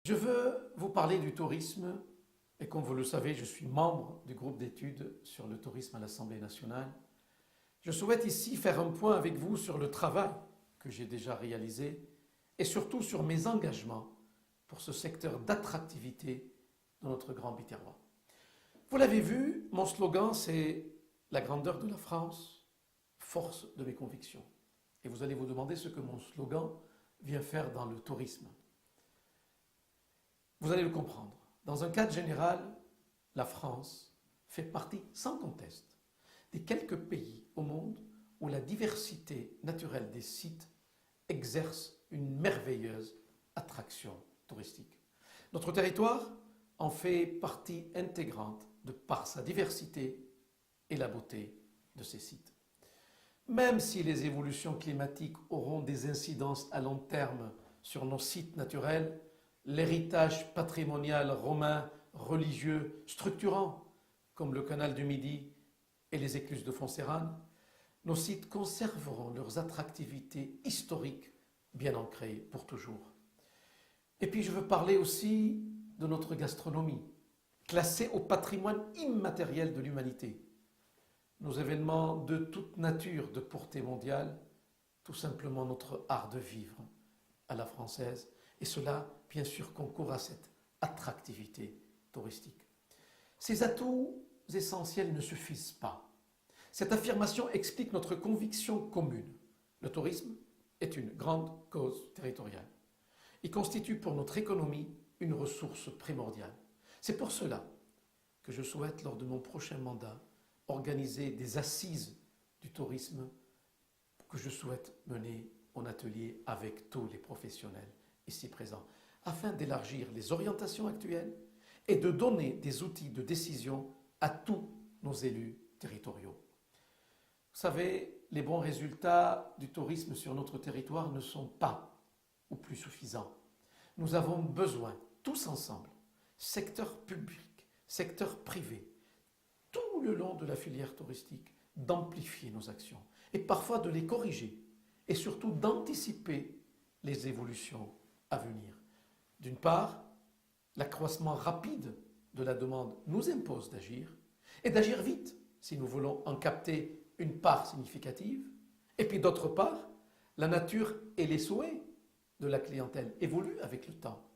Je veux vous parler du tourisme et comme vous le savez, je suis membre du groupe d'études sur le tourisme à l'Assemblée nationale. Je souhaite ici faire un point avec vous sur le travail que j'ai déjà réalisé et surtout sur mes engagements pour ce secteur d'attractivité de notre grand Biterrois. Vous l'avez vu, mon slogan c'est « La grandeur de la France, force de mes convictions ». Et vous allez vous demander ce que mon slogan vient faire dans le tourisme. Vous allez le comprendre. Dans un cadre général, la France fait partie, sans conteste, des quelques pays au monde où la diversité naturelle des sites exerce une merveilleuse attraction touristique. Notre territoire en fait partie intégrante de par sa diversité et la beauté de ses sites. Même si les évolutions climatiques auront des incidences à long terme sur nos sites naturels, l'héritage patrimonial romain, religieux, structurant, comme le canal du Midi et les écluses de Foncérane, nos sites conserveront leurs attractivités historiques bien ancrées pour toujours. Et puis je veux parler aussi de notre gastronomie, classée au patrimoine immatériel de l'humanité. Nos événements de toute nature de portée mondiale, tout simplement notre art de vivre à la française, et cela, bien sûr, concourt à cette attractivité touristique. Ces atouts essentiels ne suffisent pas. Cette affirmation explique notre conviction commune. Le tourisme est une grande cause territoriale. Il constitue pour notre économie une ressource primordiale. C'est pour cela que je souhaite, lors de mon prochain mandat, organiser des assises du tourisme que je souhaite mener en atelier avec tous les professionnels ici présents, afin d'élargir les orientations actuelles et de donner des outils de décision à tous nos élus territoriaux. Vous savez, les bons résultats du tourisme sur notre territoire ne sont pas ou plus suffisants. Nous avons besoin, tous ensemble, secteur public, secteur privé, tout le long de la filière touristique, d'amplifier nos actions et parfois de les corriger et surtout d'anticiper les évolutions à venir. D'une part, l'accroissement rapide de la demande nous impose d'agir et d'agir vite si nous voulons en capter une part significative. Et puis d'autre part, la nature et les souhaits de la clientèle évoluent avec le temps.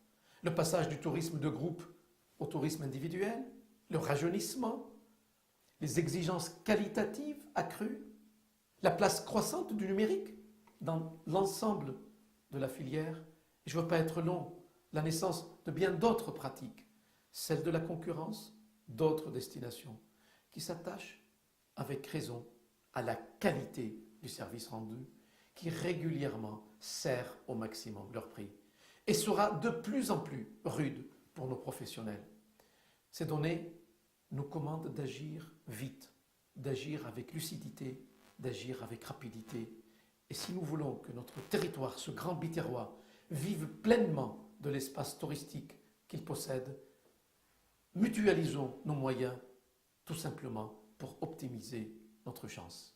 Le passage du tourisme de groupe au tourisme individuel, le rajeunissement, les exigences qualitatives accrues, la place croissante du numérique dans l'ensemble de la filière. Et je ne veux pas être long, la naissance de bien d'autres pratiques, celle de la concurrence, d'autres destinations, qui s'attachent avec raison à la qualité du service rendu, qui régulièrement serre au maximum leur prix et sera de plus en plus rude pour nos professionnels. Ces données nous commandent d'agir vite, d'agir avec lucidité, d'agir avec rapidité. Et si nous voulons que notre territoire, ce grand Biterrois, vive pleinement de l'espace touristique qu'il possède, mutualisons nos moyens tout simplement pour optimiser notre chance.